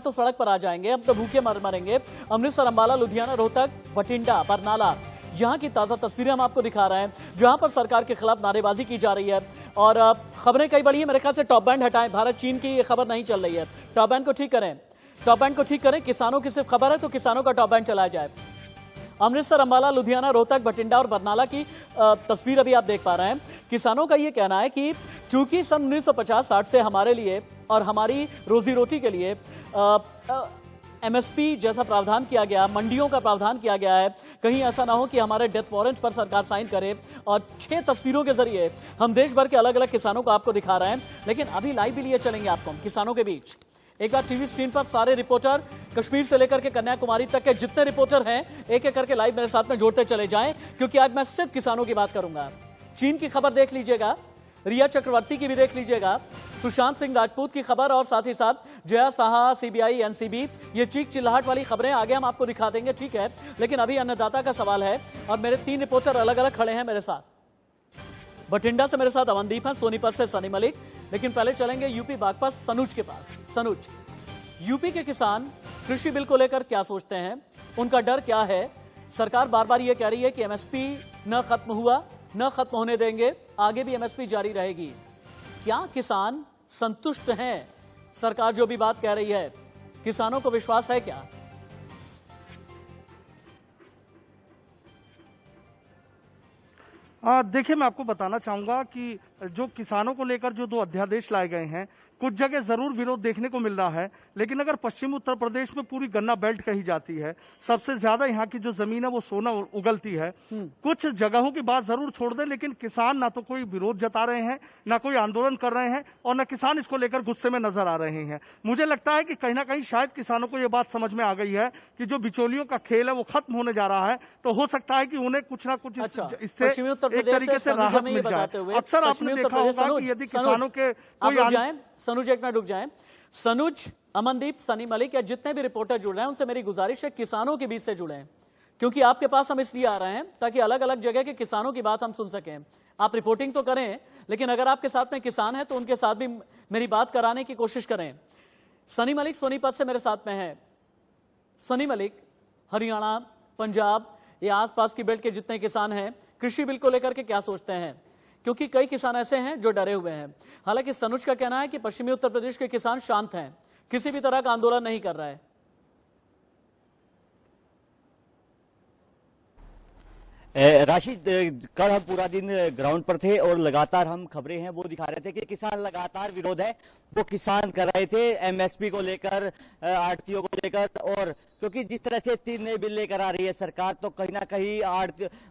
तो सड़क पर आ जाएंगे, अब तो भूखे मरेंगे। अमृतसर, अंबाला, लुधियाना, रोहतक, बठिंडा, बरनाला, यहाँ की ताजा तस्वीरें हम आपको दिखा रहे हैं, जहां पर सरकार के खिलाफ नारेबाजी की जा रही है। और खबरें कई बड़ी है, मेरे ख्याल से टॉप बैंड हटाएं, भारत चीन की ये खबर नहीं चल रही है, टॉप बैंड को ठीक करें, टॉप बैंड को ठीक करें। किसानों की सिर्फ खबर है तो किसानों का टॉप बैंड चलाया जाए। अमृतसर, अंबाला, लुधियाना, रोहतक, बठिंडा और बरनाला की तस्वीर अभी आप देख पा रहे हैं। किसानों का ये कहना है कि चूंकि सन 1950-60 से हमारे लिए और हमारी रोजी रोटी के लिए एमएसपी जैसा प्रावधान किया गया, मंडियों का प्रावधान किया गया है, कहीं ऐसा ना हो कि हमारे डेथ वारंट पर सरकार साइन करे। और 6 तस्वीरों के जरिए हम देश भर के अलग अलग किसानों को आपको दिखा रहे हैं, लेकिन अभी लाइव भी लिए चलेंगे आपको हम किसानों के बीच। एक बार टीवी स्क्रीन पर सारे रिपोर्टर, कश्मीर से लेकर के कन्याकुमारी तक के जितने रिपोर्टर हैं, एक एक करके लाइव मेरे साथ में जोड़ते चले जाएं, क्योंकि आज मैं सिर्फ किसानों की बात करूंगा। चीन की खबर देख लीजिएगा, रिया चक्रवर्ती की भी देख लीजिएगा, सुशांत सिंह राजपूत की खबर, और साथ ही साथ जया साहा, सीबीआई, एनसीबी, ये चीख चिल्लाहट वाली खबरें आगे हम आपको दिखा देंगे, ठीक है। लेकिन अभी अन्नदाता का सवाल है और मेरे 3 रिपोर्टर अलग अलग खड़े हैं मेरे साथ। बठिंडा से मेरे साथ अमनदीप है, सोनीपत से सनी मलिक। लेकिन पहले चलेंगे यूपी बागपत सनुज के पास। सनुज, यूपी के किसान कृषि बिल को लेकर क्या सोचते हैं, उनका डर क्या है? सरकार बार बार ये कह रही है कि एमएसपी न खत्म हुआ, न खत्म होने देंगे, आगे भी एमएसपी जारी रहेगी। क्या किसान संतुष्ट हैं? सरकार जो भी बात कह रही है, किसानों को विश्वास है क्या? देखिए, मैं आपको बताना चाहूंगा कि जो किसानों को लेकर जो 2 अध्यादेश लाए गए हैं, कुछ जगह जरूर विरोध देखने को मिल रहा है, लेकिन अगर पश्चिमी उत्तर प्रदेश में पूरी गन्ना बेल्ट कही जाती है, सबसे ज्यादा यहाँ की जो जमीन है वो सोना उगलती है। कुछ जगहों की बात जरूर छोड़ दें, लेकिन किसान ना तो कोई विरोध जता रहे हैं, ना कोई आंदोलन कर रहे हैं, और ना किसान इसको लेकर गुस्से में नजर आ रहे हैं। मुझे लगता है कि कहीं ना कहीं शायद किसानों को यह बात समझ में आ गई है कि जो बिचौलियों का खेल है वो खत्म होने जा रहा है, तो हो सकता है कि उन्हें कुछ ना कुछ इससे एक तरीके से राहत मिल जाए। अक्सर आपने देखा होगा कि यदि किसानों के कोई सनुज, एक मिनट रुक जाएं। सनुज, अमनदीप, सनी मलिक या जितने भी रिपोर्टर जुड़ रहे हैं, उनसे मेरी गुजारिश है किसानों के बीच से जुड़े, क्योंकि आपके पास हम इसलिए आ रहे हैं ताकि अलग अलग जगह के किसानों की बात हम सुन सकें। आप रिपोर्टिंग तो करें, लेकिन अगर आपके साथ में किसान है तो उनके साथ भी मेरी बात कराने की कोशिश करें। सनी मलिक सोनीपत से मेरे साथ में है। सनी मलिक, हरियाणा, पंजाब या आसपास की बेल्ट के जितने किसान हैं, कृषि बिल को लेकर के क्या सोचते हैं? क्योंकि कई किसान ऐसे हैं जो डरे हुए हैं। हालांकि सनुज का कहना है कि पश्चिमी उत्तर प्रदेश के किसान शांत हैं, किसी भी तरह का आंदोलन नहीं कर रहा है। राशिद, कल हम पूरा दिन ग्राउंड पर थे और लगातार हम खबरें हैं वो दिखा रहे थे कि किसान लगातार विरोध है वो किसान कर रहे थे एमएसपी को लेकर, आड़तियों को लेकर, और क्योंकि जिस तरह से 3 नए बिल लेकर आ रही है सरकार, तो कहीं ना कहीं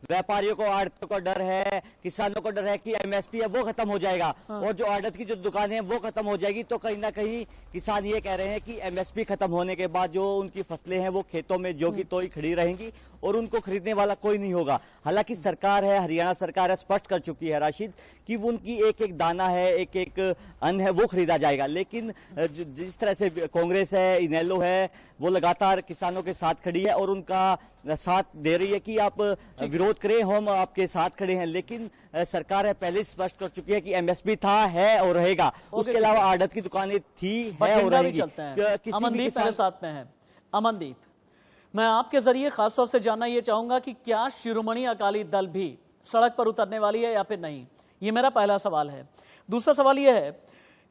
व्यापारियों को, आड़तियों को डर है, किसानों को डर है कि एमएसपी है वो खत्म हो जाएगा और जो आड़त की जो दुकानें हैं वो खत्म हो जाएगी। तो कहीं ना कहीं किसान ये कह रहे हैं कि एमएसपी खत्म होने के बाद जो उनकी फसलें हैं वो खेतों में जो की तोई खड़ी रहेंगी और उनको खरीदने वाला कोई नहीं होगा। हालांकि सरकार है, हरियाणा सरकार है, स्पष्ट कर चुकी है राशिद कि वो उनकी एक एक दाना है, एक एक अन्न है वो खरीदा जाएगा। लेकिन जिस तरह से कांग्रेस है, इनेलो है, वो लगातार किसानों के साथ खड़ी है और उनका साथ दे रही है कि आप विरोध करें, हम आपके साथ खड़े हैं। लेकिन सरकार है पहले स्पष्ट कर चुकी है कि एमएसपी था, है और रहेगा। उसके अलावा आड़त की दुकानें थी, है और रहेगी। अमनदीप मेरे साथ में है। अमनदीप, मैं आपके जरिए खासतौर से जानना यह चाहूंगा कि क्या शिरोमणि अकाली दल भी सड़क पर उतरने वाली है या फिर नहीं? ये मेरा पहला सवाल है। दूसरा सवाल यह है,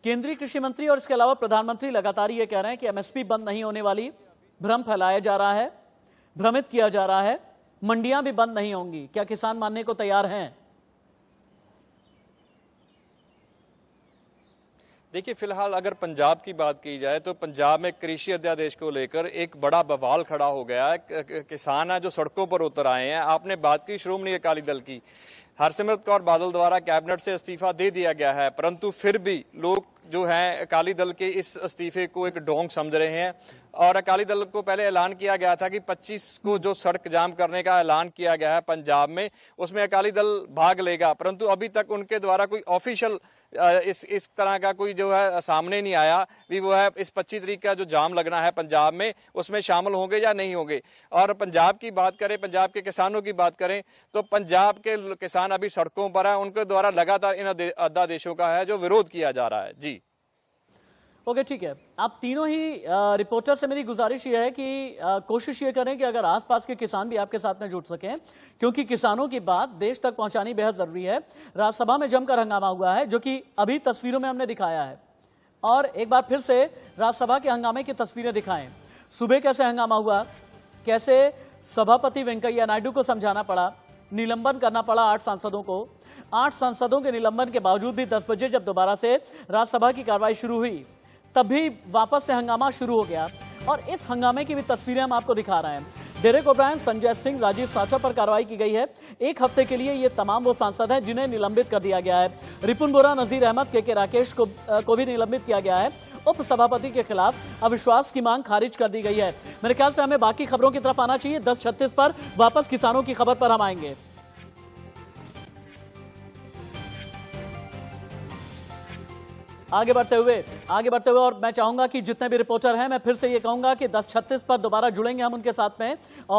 केंद्रीय कृषि मंत्री और इसके अलावा प्रधानमंत्री लगातार ये कह रहे हैं कि एमएसपी बंद नहीं होने वाली, भ्रम फैलाया जा रहा है, भ्रमित किया जा रहा है, मंडियां भी बंद नहीं होंगी। क्या किसान मानने को तैयार हैं? देखिए, फिलहाल अगर पंजाब की बात की जाए तो पंजाब में कृषि अध्यादेश को लेकर एक बड़ा बवाल खड़ा हो गया है। किसान है जो सड़कों पर उतर आए हैं। आपने बात की श्रोमणी अकाली दल की, हरसिमरत कौर बादल द्वारा कैबिनेट से इस्तीफा दे दिया गया है, परंतु फिर भी लोग जो हैं अकाली दल के इस इस्तीफे को एक ढोंग समझ रहे हैं। और अकाली दल को पहले ऐलान किया गया था कि 25 को जो सड़क जाम करने का ऐलान किया गया है पंजाब में, उसमें अकाली दल भाग लेगा, परंतु अभी तक उनके द्वारा कोई ऑफिशियल इस तरह का कोई जो है सामने नहीं आया भी वो है इस 25 तारीख का जो जाम लगना है पंजाब में उसमें शामिल होंगे या नहीं होंगे। और पंजाब की बात करें, पंजाब के किसानों की बात करें तो पंजाब के किसान अभी सड़कों पर हैं, उनके द्वारा लगातार इन अध्यादेशों का है जो विरोध किया जा रहा है। जी ओके, ठीक है। आप तीनों ही रिपोर्टर से मेरी गुजारिश ये है कि कोशिश ये करें कि अगर आसपास के किसान भी आपके साथ में जुड़ सकें, क्योंकि किसानों की बात देश तक पहुंचानी बेहद जरूरी है। राज्यसभा में जमकर हंगामा हुआ है, जो कि अभी तस्वीरों में हमने दिखाया है, और एक बार फिर से राज्यसभा के हंगामे की तस्वीरें दिखाएं। सुबह कैसे हंगामा हुआ, कैसे सभापति वेंकैया नायडू को समझाना पड़ा, निलंबन करना पड़ा 8 सांसदों को। 8 सांसदों के निलंबन के बावजूद भी 10 बजे जब दोबारा से राज्यसभा की कार्रवाई शुरू हुई, तब भी वापस से हंगामा शुरू हो गया। और इस हंगामे की भी तस्वीरें हम आपको दिखा रहे हैं। डेरेक ओब्रायन, संजय सिंह, राजीव साचव पर कार्रवाई की गई है। 1 हफ्ते के लिए ये तमाम वो सांसद हैं जिन्हें निलंबित कर दिया गया है। रिपुन बोरा, नजीर अहमद, के राकेश को भी निलंबित किया गया है। उप सभापति के खिलाफ अविश्वास की मांग खारिज कर दी गई है। मेरे ख्याल से हमें बाकी खबरों की तरफ आना चाहिए। 10:36 पर वापस किसानों की खबर पर हम आएंगे। आगे बढ़ते हुए और मैं चाहूंगा कि जितने भी रिपोर्टर हैं, मैं फिर से ये कहूंगा कि 10:36 पर दोबारा जुड़ेंगे हम उनके साथ में। और